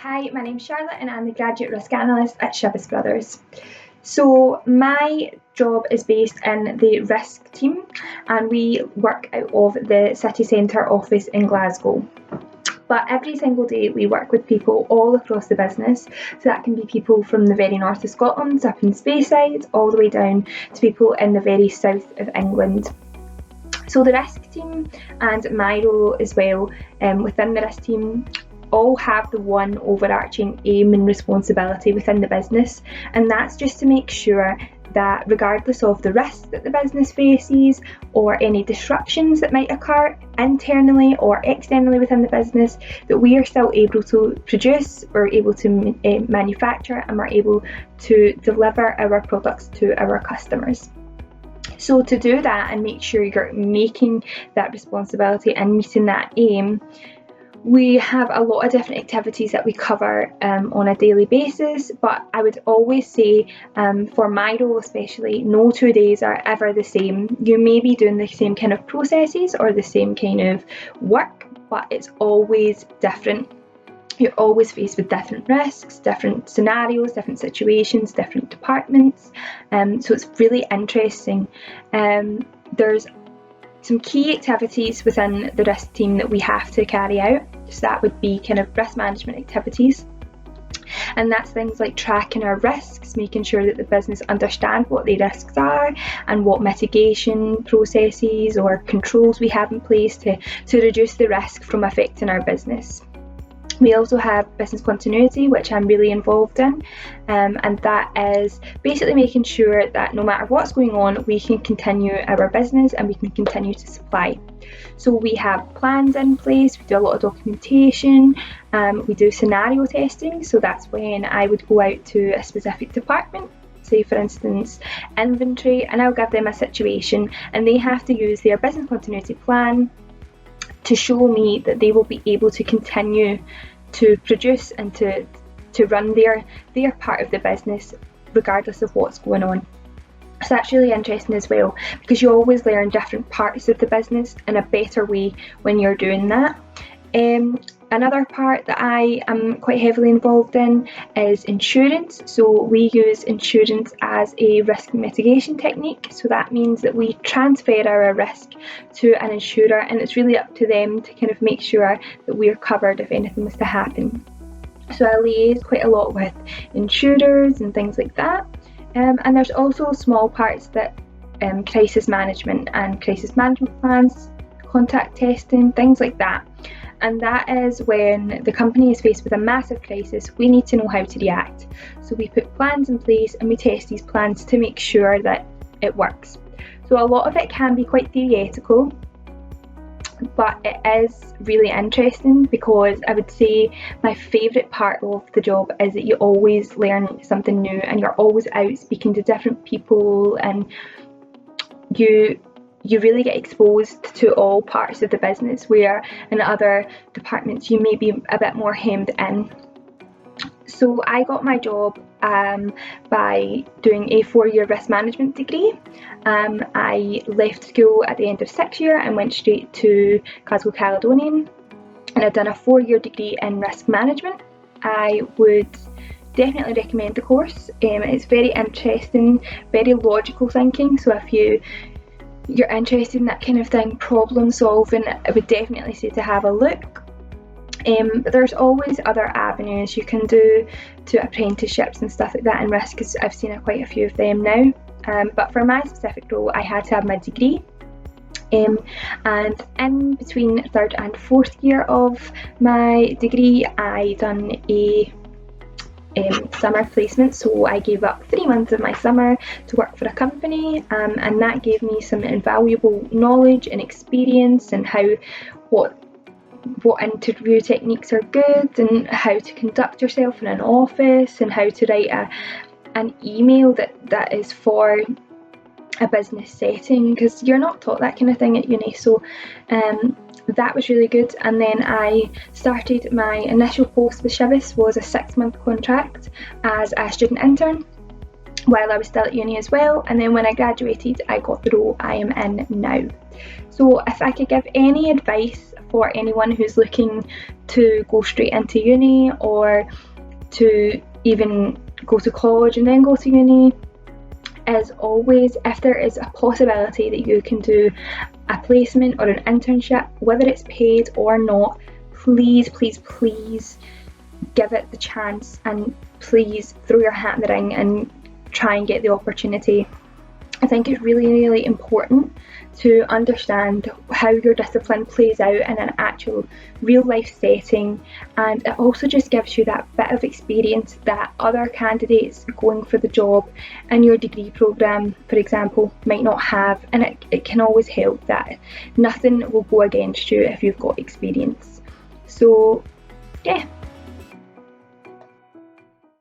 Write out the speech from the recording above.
Hi, my name's Charlotte and I'm the Graduate Risk Analyst at Chivas Brothers. So my job is based in the risk team and we work out of the city centre office in Glasgow. But every single day we work with people all across the business. So that can be people from the very north of Scotland, up in Speyside, all the way down to people in the very south of England. So the risk team and my role as well within the risk team all have the one overarching aim and responsibility within the business, and that's just to make sure that regardless of the risks that the business faces or any disruptions that might occur internally or externally within the business, that we are still able to produce, we're able to manufacture, and we're able to deliver our products to our customers. So to do that and make sure you're making that responsibility and meeting that aim, we have a lot of different activities that we cover on a daily basis, but I would always say for my role especially, no 2 days are ever the same. You may be doing the same kind of processes or the same kind of work, but it's always different. You're always faced with different risks, different scenarios, different situations, different departments, so it's really interesting. There's some key activities within the risk team that we have to carry out. So that would be kind of risk management activities. And that's things like tracking our risks, making sure that the business understands what the risks are and what mitigation processes or controls we have in place to reduce the risk from affecting our business. We also have business continuity, which I'm really involved in, and that is basically making sure that no matter what's going on, we can continue our business and we can continue to supply. So we have plans in place, we do a lot of documentation, we do scenario testing, so that's when I would go out to a specific department, say for instance inventory, and I'll give them a situation and they have to use their business continuity plan to show me that they will be able to continue to produce and to run their part of the business regardless of what's going on. So that's really interesting as well, because you always learn different parts of the business in a better way when you're doing that. Another part that I am quite heavily involved in is insurance. So we use insurance as a risk mitigation technique. So that means that we transfer our risk to an insurer and it's really up to them to kind of make sure that we're covered if anything was to happen. So I liaise quite a lot with insurers and things like that. And there's also small parts that crisis management and crisis management plans, contact testing, things like that. And that is when the company is faced with a massive crisis, we need to know how to react. So we put plans in place and we test these plans to make sure that it works. So a lot of it can be quite theoretical, but it is really interesting because I would say my favourite part of the job is that you always learn something new and you're always out speaking to different people and you really get exposed to all parts of the business, where in other departments you may be a bit more hemmed in. So I got my job by doing a 4-year risk management degree. I left school at the end of 6th year and went straight to Glasgow Caledonian, and I've done a 4-year degree in risk management. I would definitely recommend the course. It's very interesting, very logical thinking, so if you're interested in that kind of thing, problem solving, I would definitely say to have a look. But there's always other avenues you can do to apprenticeships and stuff like that in risk, because I've seen quite a few of them now. But for my specific role, I had to have my degree. And in between 3rd and 4th year of my degree, I done a summer placement, so I gave up 3 months of my summer to work for a company, and that gave me some invaluable knowledge and experience and what interview techniques are good and how to conduct yourself in an office and how to write an email that is for a business setting, because you're not taught that kind of thing at uni. So that was really good. And then I started my initial post with Chivas was a 6-month contract as a student intern while I was still at uni as well, and then when I graduated I got the role I am in now. So if I could give any advice for anyone who's looking to go straight into uni or to even go to college and then go to uni is always, if there is a possibility that you can do a placement or an internship, whether it's paid or not, please, please, please give it the chance, and please throw your hat in the ring and try and get the opportunity. I think it's really, really important to understand how your discipline plays out in an actual real life setting, and it also just gives you that bit of experience that other candidates going for the job in your degree programme, for example, might not have, and it can always help that nothing will go against you if you've got experience. So yeah,